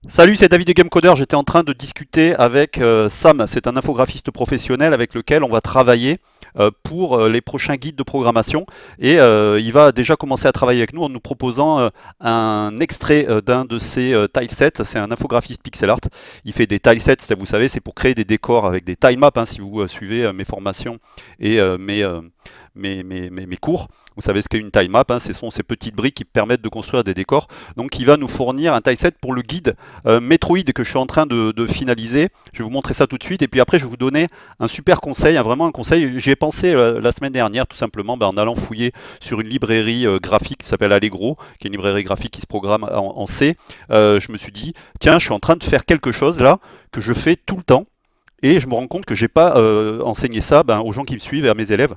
Salut, c'est David de Gamecoder. J'étais en train de discuter avec Sam, c'est un infographiste professionnel avec lequel on va travailler pour les prochains guides de programmation. Et il va déjà commencer à travailler avec nous en nous proposant un extrait d'un de ses tilesets. C'est un infographiste pixel art. Il fait des tilesets, vous savez, c'est pour créer des décors avec des time maps, hein, si vous suivez mes formations et mes cours. Vous savez ce qu'est une time map, hein, ce sont ces petites briques qui permettent de construire des décors. Donc il va nous fournir un tileset pour le guide Metroid que je suis en train de finaliser. Je vais vous montrer ça tout de suite et puis après je vais vous donner un super conseil, vraiment un conseil. J'y ai pensé la semaine dernière tout simplement en allant fouiller sur une librairie graphique qui s'appelle Allegro, qui est une librairie graphique qui se programme en C. Je me suis dit, tiens, je suis en train de faire quelque chose là que je fais tout le temps et je me rends compte que j'ai pas enseigné ça aux gens qui me suivent et à mes élèves.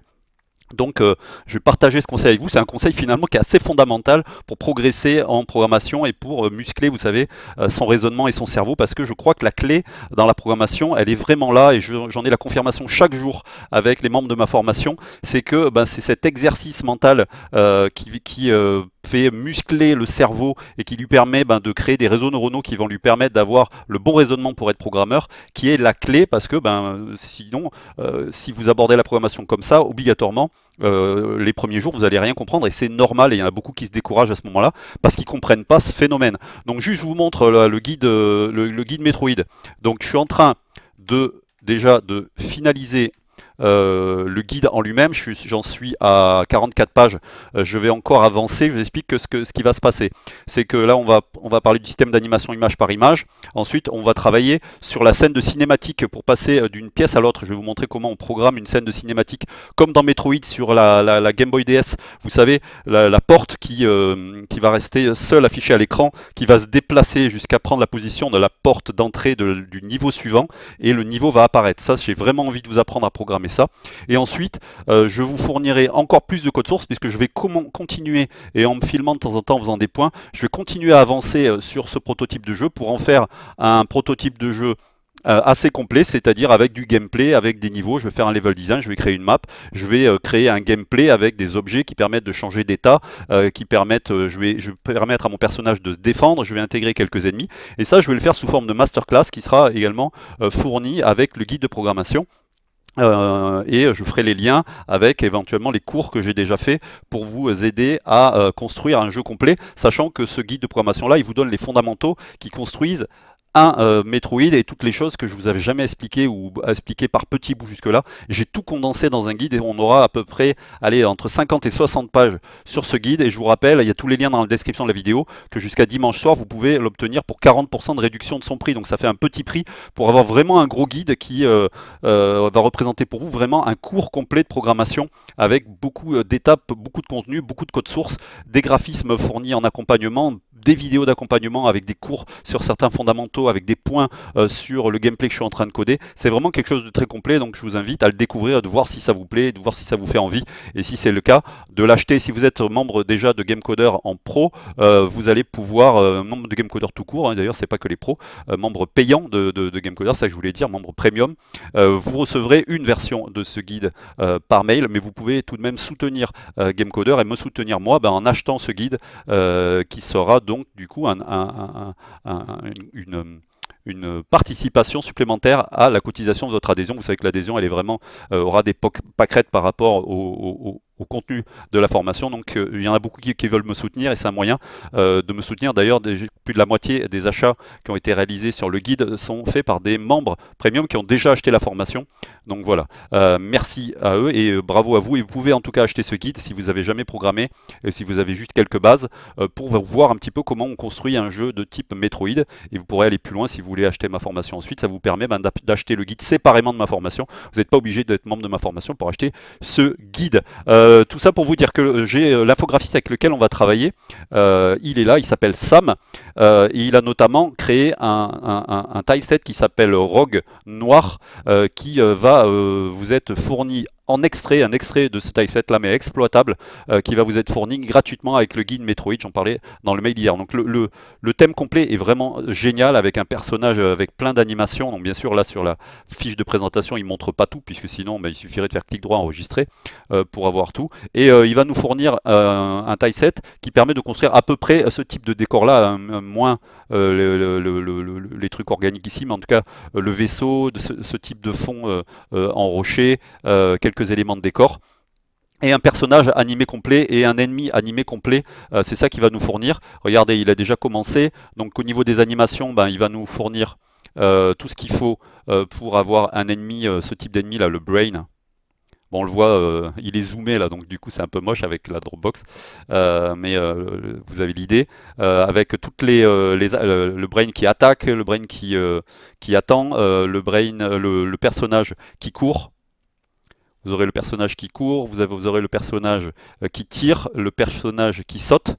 Donc je vais partager ce conseil avec vous, c'est un conseil finalement qui est assez fondamental pour progresser en programmation et pour muscler, vous savez, son raisonnement et son cerveau, parce que je crois que la clé dans la programmation, elle est vraiment là, et j'en ai la confirmation chaque jour avec les membres de ma formation, c'est que c'est cet exercice mental qui fait muscler le cerveau et qui lui permet de créer des réseaux neuronaux qui vont lui permettre d'avoir le bon raisonnement pour être programmeur, qui est la clé, parce que sinon, si vous abordez la programmation comme ça, obligatoirement, les premiers jours, vous n'allez rien comprendre et c'est normal, et il y en a beaucoup qui se découragent à ce moment-là parce qu'ils ne comprennent pas ce phénomène. Donc juste, je vous montre le guide, le guide Metroid. Donc je suis en train déjà de finaliser le guide en lui-même. J'en suis à 44 pages. Je vais encore avancer. Je vous explique ce qui va se passer. C'est que là, on va parler du système d'animation image par image. Ensuite, on va travailler sur la scène de cinématique pour passer d'une pièce à l'autre. Je vais vous montrer comment on programme une scène de cinématique comme dans Metroid sur la Game Boy DS. Vous savez, la porte qui va rester seule affichée à l'écran, qui va se déplacer jusqu'à prendre la position de la porte d'entrée du niveau suivant, et le niveau va apparaître. Ça, j'ai vraiment envie de vous apprendre à programmer ça. Et ensuite, je vous fournirai encore plus de code source, puisque je vais continuer, et en me filmant de temps en temps en faisant des points, je vais continuer à avancer sur ce prototype de jeu pour en faire un prototype de jeu assez complet, c'est-à-dire avec du gameplay, avec des niveaux. Je vais faire un level design, je vais créer une map, je vais créer un gameplay avec des objets qui permettent de changer d'état, qui permettent, je vais permettre à mon personnage de se défendre, je vais intégrer quelques ennemis, et ça je vais le faire sous forme de masterclass qui sera également fourni avec le guide de programmation. Et je ferai les liens avec éventuellement les cours que j'ai déjà fait pour vous aider à construire un jeu complet, sachant que ce guide de programmation là, il vous donne les fondamentaux qui construisent un Metroid et toutes les choses que je vous avais jamais expliquées ou expliquées par petits bouts jusque là. J'ai tout condensé dans un guide et on aura à peu près entre 50 et 60 pages sur ce guide, et je vous rappelle, il y a tous les liens dans la description de la vidéo, que jusqu'à dimanche soir vous pouvez l'obtenir pour 40% de réduction de son prix. Donc ça fait un petit prix pour avoir vraiment un gros guide qui va représenter pour vous vraiment un cours complet de programmation avec beaucoup d'étapes, beaucoup de contenu, beaucoup de code source, des graphismes fournis en accompagnement, des vidéos d'accompagnement avec des cours sur certains fondamentaux, avec des points sur le gameplay que je suis en train de coder. C'est vraiment quelque chose de très complet, donc je vous invite à le découvrir, de voir si ça vous plaît, de voir si ça vous fait envie, et si c'est le cas, de l'acheter. Si vous êtes membre déjà de Gamecoder en pro, vous allez pouvoir, membre de Gamecoder tout court, hein, d'ailleurs c'est pas que les pros, membre payant de Gamecoder, c'est ça que je voulais dire, membre premium, vous recevrez une version de ce guide par mail, mais vous pouvez tout de même soutenir Gamecoder et me soutenir moi en achetant ce guide qui sera donc du coup une participation supplémentaire à la cotisation de votre adhésion. Vous savez que l'adhésion, elle est vraiment aura des pâquerettes par rapport au contenu de la formation. Donc il y en a beaucoup qui veulent me soutenir, et c'est un moyen de me soutenir. D'ailleurs, plus de la moitié des achats qui ont été réalisés sur le guide sont faits par des membres premium qui ont déjà acheté la formation. Donc voilà, merci à eux et bravo à vous. Et vous pouvez en tout cas acheter ce guide si vous n'avez jamais programmé et si vous avez juste quelques bases pour voir un petit peu comment on construit un jeu de type Metroid. Et vous pourrez aller plus loin si vous voulez acheter ma formation ensuite. Ça vous permet d'acheter le guide séparément de ma formation. Vous n'êtes pas obligé d'être membre de ma formation pour acheter ce guide. Tout ça pour vous dire que j'ai l'infographiste avec lequel on va travailler. Il est là, il s'appelle Sam. Et il a notamment créé un tileset qui s'appelle Rogue Noir qui va vous être fourni en extrait, un extrait de ce typeset là, mais exploitable, qui va vous être fourni gratuitement avec le guide Metroid, j'en parlais dans le mail hier. Donc le thème complet est vraiment génial, avec un personnage avec plein d'animations. Donc bien sûr là sur la fiche de présentation il ne montre pas tout, puisque sinon il suffirait de faire clic droit enregistrer pour avoir tout. Et il va nous fournir un typeset qui permet de construire à peu près ce type de décor là, moins les trucs organiques ici, mais en tout cas le vaisseau, de ce type de fond en rocher, quelques éléments de décor, et un personnage animé complet et un ennemi animé complet. C'est ça qu'il va nous fournir. Regardez, il a déjà commencé. Donc au niveau des animations, il va nous fournir tout ce qu'il faut pour avoir un ennemi, ce type d'ennemi là, le Brain. Bon, on le voit, il est zoomé là, donc du coup c'est un peu moche avec la Dropbox, mais vous avez l'idée, avec toutes le brain qui attaque, le brain qui attend, le personnage qui court. Vous aurez le personnage qui court, vous aurez le personnage qui tire, le personnage qui saute.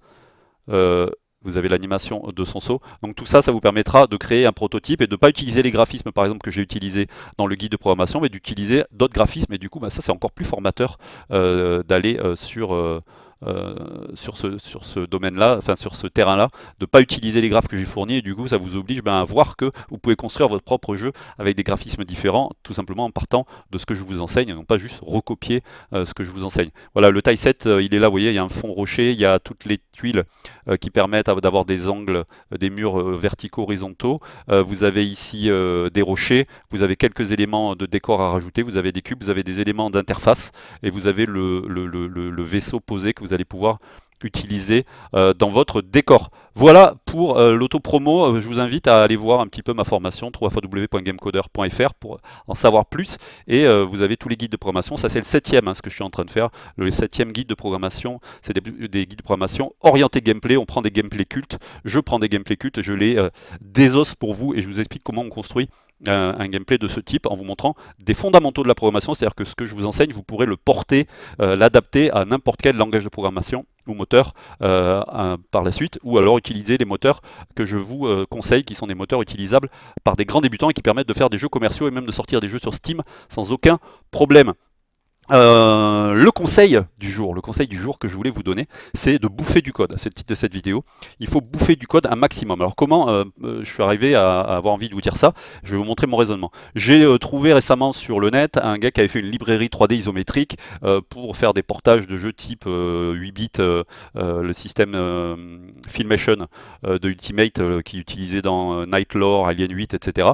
Vous avez l'animation de son saut. Donc tout ça, ça vous permettra de créer un prototype et de ne pas utiliser les graphismes par exemple que j'ai utilisé dans le guide de programmation, mais d'utiliser d'autres graphismes. Et du coup, ça c'est encore plus formateur d'aller sur ce domaine-là, enfin sur ce terrain-là, de ne pas utiliser les graphes que j'ai fournis, et du coup ça vous oblige à voir que vous pouvez construire votre propre jeu avec des graphismes différents, tout simplement en partant de ce que je vous enseigne, et non pas juste recopier ce que je vous enseigne. Voilà, le typeset, il est là, vous voyez, il y a un fond rocher, il y a toutes les tuiles qui permettent d'avoir des angles, des murs verticaux, horizontaux. Vous avez ici des rochers, vous avez quelques éléments de décor à rajouter, vous avez des cubes, vous avez des éléments d'interface, et vous avez le vaisseau posé que vous allez pouvoir utiliser dans votre décor. Voilà pour l'auto-promo. Je vous invite à aller voir un petit peu ma formation www.gamecoder.fr pour en savoir plus, et vous avez tous les guides de programmation. Ça c'est le 7e, ce que je suis en train de faire. Le 7e guide de programmation, c'est des guides de programmation orientés gameplay. On prend des gameplays cultes, je prends des gameplays cultes, je les désosse pour vous et je vous explique comment on construit un gameplay de ce type en vous montrant des fondamentaux de la programmation, c'est-à-dire que ce que je vous enseigne, vous pourrez le porter, l'adapter à n'importe quel langage de programmation ou moteur par la suite, ou alors utiliser les moteurs que je vous conseille, qui sont des moteurs utilisables par des grands débutants et qui permettent de faire des jeux commerciaux et même de sortir des jeux sur Steam sans aucun problème. Le conseil du jour que je voulais vous donner, c'est de bouffer du code. C'est le titre de cette vidéo. Il faut bouffer du code un maximum. Alors comment je suis arrivé à avoir envie de vous dire ça? Je vais vous montrer mon raisonnement. J'ai trouvé récemment sur le net un gars qui avait fait une librairie 3D isométrique pour faire des portages de jeux type 8 bits, le système Filmation de Ultimate qui est utilisé dans Night Lore, Alien 8, etc.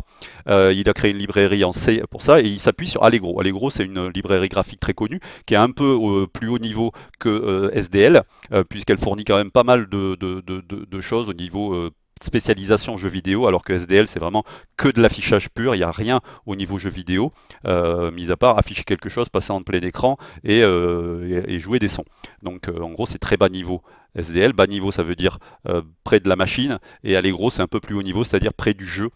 Il a créé une librairie en C pour ça et il s'appuie sur Allegro. Allegro, c'est une librairie graphique très connue, qui est un peu plus haut niveau que SDL, puisqu'elle fournit quand même pas mal de choses au niveau spécialisation jeux vidéo, alors que SDL c'est vraiment que de l'affichage pur, il n'y a rien au niveau jeux vidéo, mis à part afficher quelque chose, passer en plein écran et jouer des sons. Donc en gros c'est très bas niveau. SDL, bas niveau ça veut dire près de la machine, et Allegro c'est un peu plus haut niveau, c'est-à-dire près du jeu,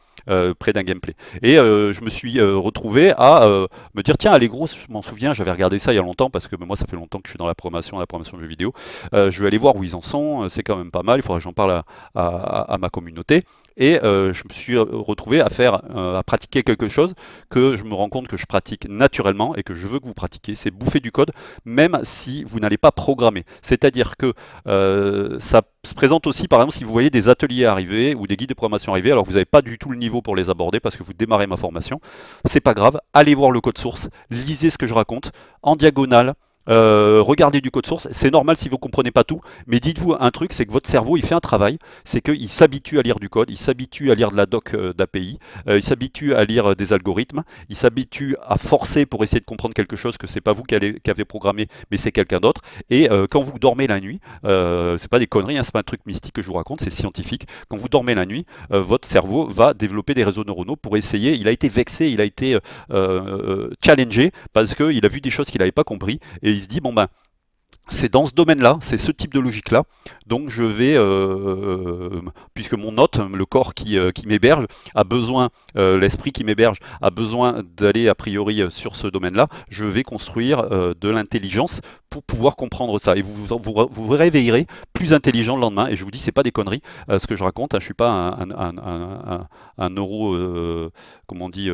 près d'un gameplay. Et je me suis retrouvé à me dire tiens, Allegro, je m'en souviens, j'avais regardé ça il y a longtemps, parce que moi ça fait longtemps que je suis dans la programmation de jeux vidéo, je vais aller voir où ils en sont, c'est quand même pas mal, il faudra que j'en parle à ma communauté. Et je me suis retrouvé à pratiquer quelque chose que je me rends compte que je pratique naturellement et que je veux que vous pratiquiez, c'est bouffer du code, même si vous n'allez pas programmer. C'est-à-dire que ça se présente aussi, par exemple, si vous voyez des ateliers arriver ou des guides de programmation arriver, alors vous n'avez pas du tout le niveau pour les aborder parce que vous démarrez ma formation, c'est pas grave, allez voir le code source, lisez ce que je raconte en diagonale. Regardez du code source, c'est normal si vous ne comprenez pas tout, mais dites-vous un truc, c'est que votre cerveau il fait un travail, c'est qu'il s'habitue à lire du code, il s'habitue à lire de la doc d'API, il s'habitue à lire des algorithmes, il s'habitue à forcer pour essayer de comprendre quelque chose que c'est pas vous qui avez programmé, mais c'est quelqu'un d'autre. Et quand vous dormez la nuit, c'est pas des conneries, c'est pas un truc mystique que je vous raconte, c'est scientifique. Quand vous dormez la nuit, votre cerveau va développer des réseaux neuronaux pour essayer. Il a été vexé, il a été challengé parce qu'il a vu des choses qu'il n'avait pas compris et il se dit bon ben c'est dans ce domaine-là, c'est ce type de logique-là. Donc je vais, puisque mon hôte, le corps qui m'héberge, a besoin, l'esprit qui m'héberge a besoin d'aller a priori sur ce domaine-là, je vais construire de l'intelligence pour pouvoir comprendre ça. Et vous réveillerez plus intelligent le lendemain. Et je vous dis, c'est pas des conneries ce que je raconte. Hein, je suis pas un neuro, comment on dit,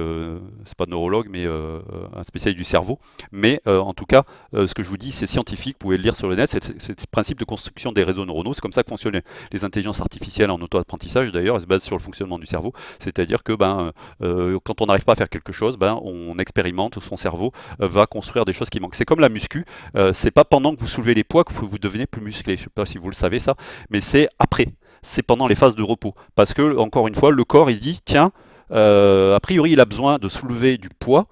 c'est pas neurologue, mais un spécialiste du cerveau. Mais en tout cas, ce que je vous dis, c'est scientifique. Vous pouvez le lire sur le net. C'est le principe de construction des réseaux neuronaux. C'est comme ça que fonctionnent les intelligences artificielles en auto-apprentissage. D'ailleurs, elles se basent sur le fonctionnement du cerveau. C'est-à-dire que quand on n'arrive pas à faire quelque chose, on expérimente. Son cerveau va construire des choses qui manquent. C'est comme la muscu. C'est pas pendant que vous soulevez les poids que vous devenez plus musclé. Je sais pas si vous le savez ça, mais c'est après. C'est pendant les phases de repos. Parce que, encore une fois, le corps, il dit, tiens, a priori, il a besoin de soulever du poids.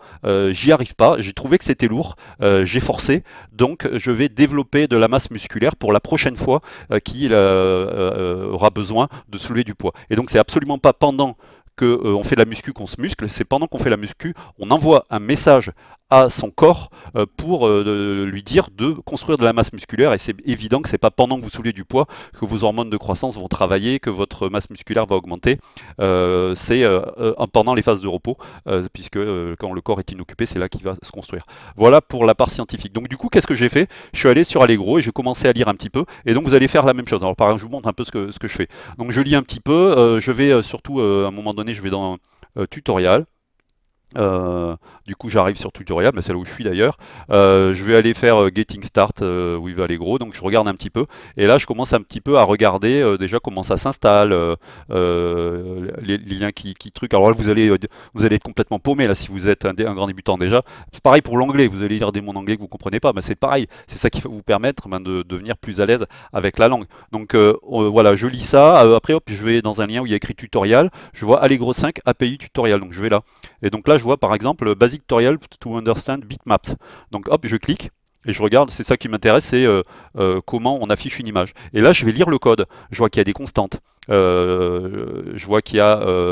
J'y arrive pas. J'ai trouvé que c'était lourd. J'ai forcé. Donc, je vais développer de la masse musculaire pour la prochaine fois qu'il aura besoin de soulever du poids. Et donc, c'est absolument pas pendant qu'on fait de la muscu qu'on se muscle, c'est pendant qu'on fait la muscu, on envoie un message à son corps pour lui dire de construire de la masse musculaire, et c'est évident que c'est pas pendant que vous soulevez du poids que vos hormones de croissance vont travailler, que votre masse musculaire va augmenter, c'est pendant les phases de repos, puisque quand le corps est inoccupé, c'est là qu'il va se construire. Voilà pour la part scientifique. Donc du coup, qu'est-ce que j'ai fait? Je suis allé sur Allegro et j'ai commencé à lire un petit peu, et donc vous allez faire la même chose. Alors par exemple, je vous montre un peu ce que je fais. Donc je lis un petit peu, je vais surtout, à un moment donné, je vais dans tutoriel. Du coup j'arrive sur tutoriel, mais c'est là où je suis d'ailleurs. Je vais aller faire Getting Start with Allegro, donc je regarde un petit peu, et là je commence un petit peu à regarder déjà comment ça s'installe, les liens qui truquent. Alors là vous allez être complètement paumé là si vous êtes un grand débutant déjà. C'est pareil pour l'anglais, vous allez lire des mots anglais que vous comprenez pas, mais c'est pareil, c'est ça qui va vous permettre de devenir plus à l'aise avec la langue. Donc voilà, je lis ça, après hop, je vais dans un lien où il y a écrit tutoriel, je vois Allegro 5 API tutoriel, donc je vais là. Et donc là, je vois par exemple Basic Tutorial to Understand Bitmaps. Donc hop, je clique et je regarde, c'est ça qui m'intéresse, c'est comment on affiche une image. Et là, je vais lire le code. Je vois qu'il y a des constantes. Je vois qu'il y a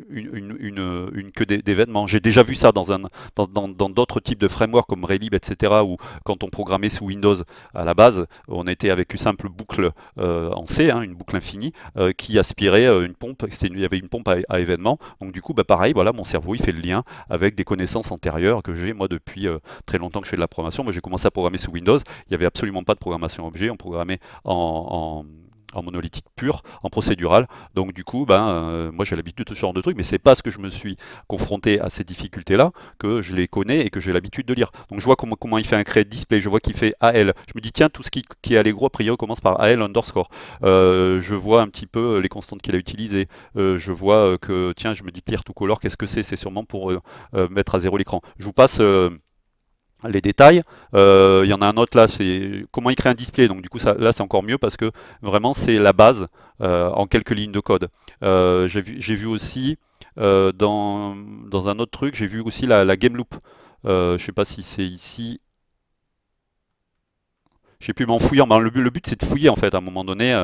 une queue d'événements. J'ai déjà vu ça dans d'autres types de frameworks comme Relib, etc. où quand on programmait sous Windows à la base, on était avec une simple boucle en C, hein, une boucle infinie, qui aspirait une pompe. Il y avait une pompe à événements. Donc du coup, pareil, voilà, mon cerveau il fait le lien avec des connaissances antérieures que j'ai moi depuis très longtemps que je fais de la programmation. Moi, j'ai commencé à programmer sous Windows. Il n'y avait absolument pas de programmation objet. On programmait en monolithique pur, en procédural. Donc du coup, moi j'ai l'habitude de ce genre de trucs, mais c'est parce que je me suis confronté à ces difficultés-là que je les connais et que j'ai l'habitude de lire. Donc je vois comment il fait un create display, je vois qu'il fait AL. Je me dis tiens, tout ce qui est Allegro a priori commence par AL underscore. Je vois un petit peu les constantes qu'il a utilisées. Je vois que tiens, je me dis clear to color, qu'est-ce que c'est? C'est sûrement pour mettre à zéro l'écran. Je vous passe les détails. Il y en a un autre là, c'est comment il crée un display. Donc du coup, là c'est encore mieux parce que vraiment c'est la base en quelques lignes de code. J'ai vu aussi dans un autre truc, j'ai vu aussi la game loop. Je sais pas si c'est ici. Je sais plus, mais en fouillant. Le but c'est de fouiller en fait à un moment donné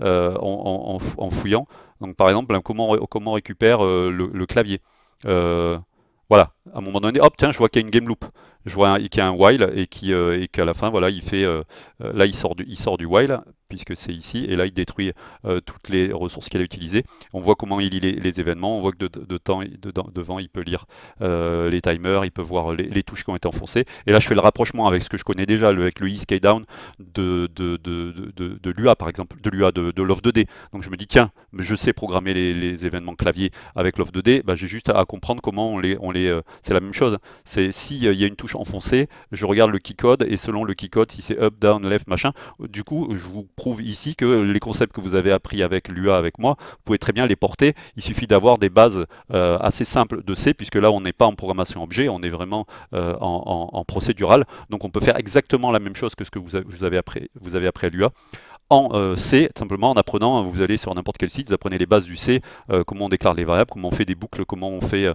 en fouillant. Donc par exemple, comment on récupère le clavier. Voilà, à un moment donné, hop, tiens, je vois qu'il y a une game loop. Je vois qu'il y a un while et qu'à la fin, voilà, il fait, là, il sort du while puisque c'est ici, et là, il détruit toutes les ressources qu'il a utilisées. On voit comment il lit les événements, on voit que devant, il peut lire les timers, il peut voir les touches qui ont été enfoncées. Et là, je fais le rapprochement avec ce que je connais déjà, avec le ESK down de l'UA, par exemple, de l'UA de Love2D. Donc je me dis, tiens, je sais programmer les événements clavier avec Love2D, j'ai juste à comprendre comment c'est la même chose. C'est s'il y a une touche enfoncée, je regarde le keycode, et selon le keycode, si c'est up, down, left, machin, du coup, je vous prouve ici que les concepts que vous avez appris avec l'UA avec moi, vous pouvez très bien les porter. Il suffit d'avoir des bases assez simples de C, puisque là, on n'est pas en programmation objet, on est vraiment en procédural. Donc on peut faire exactement la même chose que ce que vous avez appris à l'UA. En C, simplement en apprenant, vous allez sur n'importe quel site, vous apprenez les bases du C, comment on déclare les variables, comment on fait des boucles, comment on fait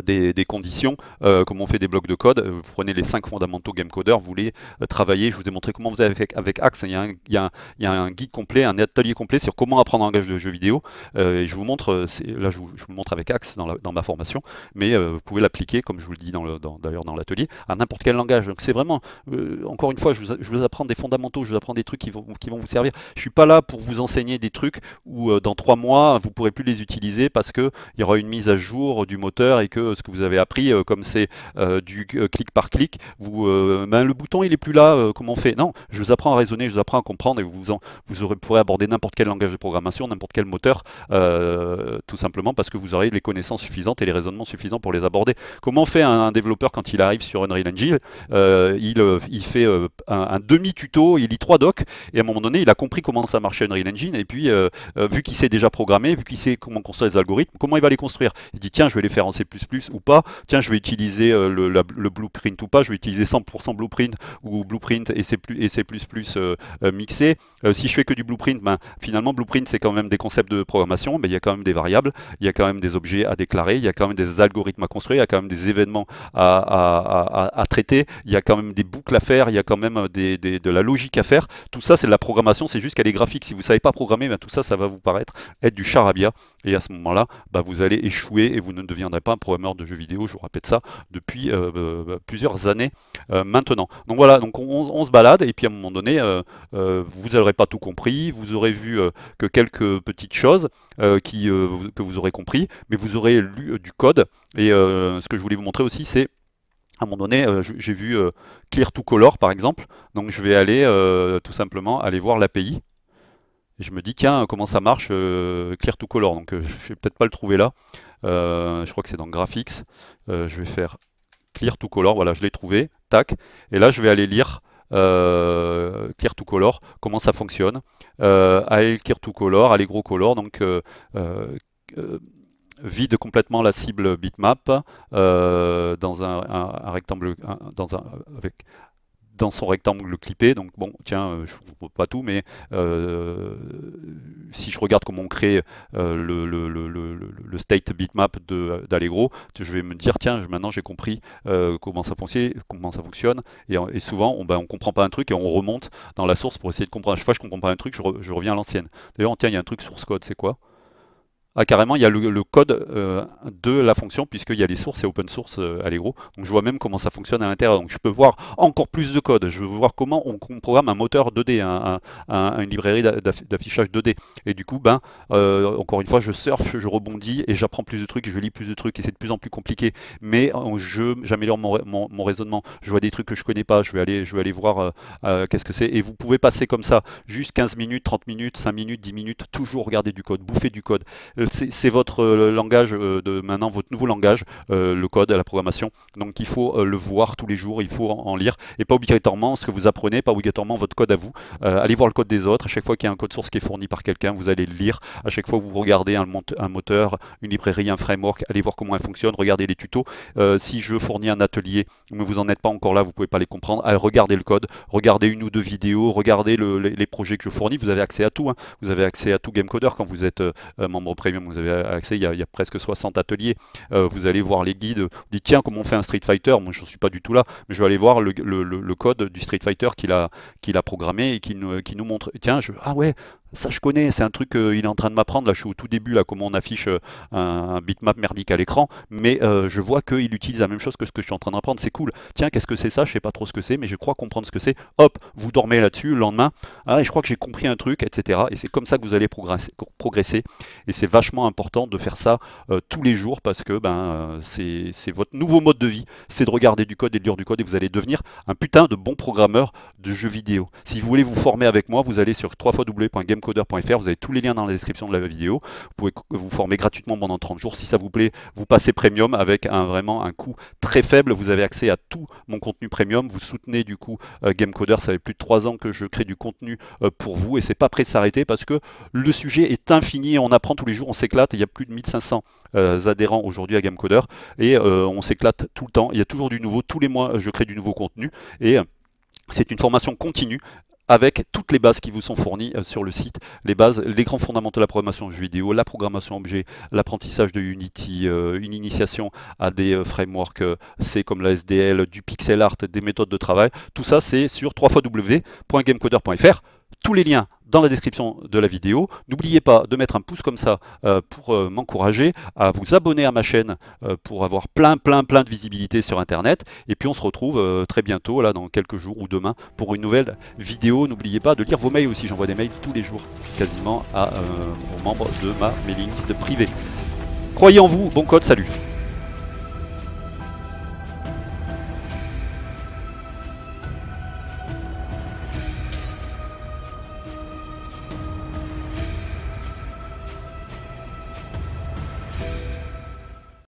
des conditions, comment on fait des blocs de code. Vous prenez les 5 fondamentaux GameCoder, vous voulez travailler, je vous ai montré comment vous avez fait avec Axe, il y a un guide complet, un atelier complet sur comment apprendre un langage de jeu vidéo, et je vous montre, là je vous montre avec Axe dans ma formation, mais vous pouvez l'appliquer, comme je vous le dis d'ailleurs dans l'atelier, à n'importe quel langage. Donc c'est vraiment, encore une fois, je vous apprends des fondamentaux, je vous apprends des trucs qui vont vous servir. Je suis pas là pour vous enseigner des trucs où dans 3 mois, vous pourrez plus les utiliser parce qu'il y aura une mise à jour du moteur et que ce que vous avez appris, comme c'est du clic par clic, le bouton il est plus là, comment on fait? Non, je vous apprends à raisonner, je vous apprends à comprendre et pourrez aborder n'importe quel langage de programmation, n'importe quel moteur, tout simplement parce que vous aurez les connaissances suffisantes et les raisonnements suffisants pour les aborder. Comment fait un développeur quand il arrive sur Unreal Engine? Il fait un demi-tuto, il lit 3 docs et à un moment donné il a compris comment ça marchait Unreal Engine et puis vu qu'il sait déjà programmer, vu qu'il sait comment construire les algorithmes, comment il va les construire? Il dit tiens je vais les faire en C++ ou pas, tiens je vais utiliser le blueprint ou pas, je vais utiliser 100% blueprint ou blueprint et C++ mixé. Si je fais que du blueprint, ben, finalement blueprint c'est quand même des concepts de programmation, mais il y a quand même des variables, il y a quand même des objets à déclarer, il y a quand même des algorithmes à construire, il y a quand même des événements à traiter, il y a quand même des boucles à faire, il y a quand même de la logique à faire. Tout ça c'est de la programmation, c'est juste qu'elle est graphique. Si vous ne savez pas programmer, ben, tout ça, ça va vous paraître être du charabia et à ce moment-là, ben, vous allez échouer et vous ne deviendrez pas un programmeur de jeux vidéo. Je vous répète ça depuis plusieurs années maintenant. Donc voilà, donc on se balade et puis à un moment donné, vous n'aurez pas tout compris, vous aurez vu que quelques petites choses que vous aurez compris, mais vous aurez lu du code. Et ce que je voulais vous montrer aussi, c'est à un moment donné, j'ai vu Clear to Color par exemple, donc je vais aller tout simplement aller voir l'API. Et je me dis, tiens, comment ça marche Clear to Color? Donc je vais peut-être pas le trouver là. Je crois que c'est dans Graphics. Je vais faire Clear to Color, voilà, je l'ai trouvé. Tac. Et là, je vais aller lire Clear to Color, comment ça fonctionne. Clear to Color, Allegro Color, donc vide complètement la cible bitmap dans un rectangle, dans son rectangle clippé. Donc bon, tiens, je ne vous montre pas tout, mais si je regarde comment on crée le state bitmap d'Allegro, je vais me dire, tiens, maintenant j'ai compris comment ça fonctionne. Et souvent, on ne comprend pas un truc et on remonte dans la source pour essayer de comprendre. À chaque fois que je ne comprends pas un truc, je reviens à l'ancienne. D'ailleurs, tiens, il y a un truc source code, c'est quoi? Ah, carrément, il y a le code de la fonction, puisqu'il y a les sources, c'est open source Allegro. Donc je vois même comment ça fonctionne à l'intérieur. Donc je peux voir encore plus de code. Je veux voir comment on programme un moteur 2D, une librairie d'affichage 2D. Et du coup, ben, encore une fois, je surfe, je rebondis et j'apprends plus de trucs, je lis plus de trucs et c'est de plus en plus compliqué. Mais j'améliore mon raisonnement. Je vois des trucs que je connais pas, je vais aller voir qu'est-ce que c'est. Et vous pouvez passer comme ça, juste 15 minutes, 30 minutes, 5 minutes, 10 minutes, toujours regarder du code, bouffer du code. C'est votre langage de maintenant, votre nouveau langage, le code, la programmation. Donc il faut le voir tous les jours, il faut en lire, et pas obligatoirement ce que vous apprenez, pas obligatoirement votre code à vous. Allez voir le code des autres. À chaque fois qu'il y a un code source qui est fourni par quelqu'un, vous allez le lire. À chaque fois que vous regardez un moteur, une librairie, un framework, allez voir comment elle fonctionne, regardez les tutos. Si je fournis un atelier, mais vous n'en êtes pas encore là, vous ne pouvez pas les comprendre, allez regarder le code, regardez une ou deux vidéos, regardez les projets que je fournis. Vous avez accès à tout, hein. Vous avez accès à tout GameCoder quand vous êtes membre premium. Vous avez accès, il y a presque 60 ateliers. Vous allez voir les guides. Vous dites tiens, comment on fait un Street Fighter? Moi je ne suis pas du tout là, mais je vais aller voir le code du Street Fighter qu'il a programmé et qui nous montre. Tiens, ah ouais, ça je connais, c'est un truc qu'il est en train de m'apprendre. Là je suis au tout début, là comment on affiche un bitmap merdique à l'écran, mais je vois qu'il utilise la même chose que ce que je suis en train d'apprendre. C'est cool. Tiens, qu'est-ce que c'est ça? Je sais pas trop ce que c'est, mais je crois comprendre ce que c'est. Hop, vous dormez là-dessus, le lendemain, ah, je crois que j'ai compris un truc, etc. Et c'est comme ça que vous allez progresser. Et c'est vachement important de faire ça tous les jours parce que c'est votre nouveau mode de vie, c'est de regarder du code et de lire du code et vous allez devenir un putain de bon programmeur de jeux vidéo. Si vous voulez vous former avec moi, vous allez sur www.gamecoder.fr, vous avez tous les liens dans la description de la vidéo. Vous pouvez vous former gratuitement pendant 30 jours. Si ça vous plaît, vous passez premium avec vraiment un coût très faible. Vous avez accès à tout mon contenu premium. Vous soutenez du coup Gamecoder. Ça fait plus de 3 ans que je crée du contenu pour vous et c'est pas prêt de s'arrêter parce que le sujet est infini. On apprend tous les jours, on s'éclate. Il y a plus de 1500 adhérents aujourd'hui à Gamecoder et on s'éclate tout le temps. Il y a toujours du nouveau. Tous les mois, je crée du nouveau contenu et c'est une formation continue avec toutes les bases qui vous sont fournies sur le site, les bases, les grands fondamentaux de la programmation jeux vidéo, la programmation objet, l'apprentissage de Unity, une initiation à des frameworks C comme la SDL, du pixel art, des méthodes de travail. Tout ça, c'est sur www.gamecoder.fr. Tous les liens dans la description de la vidéo. N'oubliez pas de mettre un pouce comme ça pour m'encourager, à vous abonner à ma chaîne pour avoir plein de visibilité sur Internet. Et puis on se retrouve très bientôt, là, dans quelques jours ou demain, pour une nouvelle vidéo. N'oubliez pas de lire vos mails aussi. J'envoie des mails tous les jours, quasiment aux membres de ma mailing list privée. Croyez en vous, bon code, salut!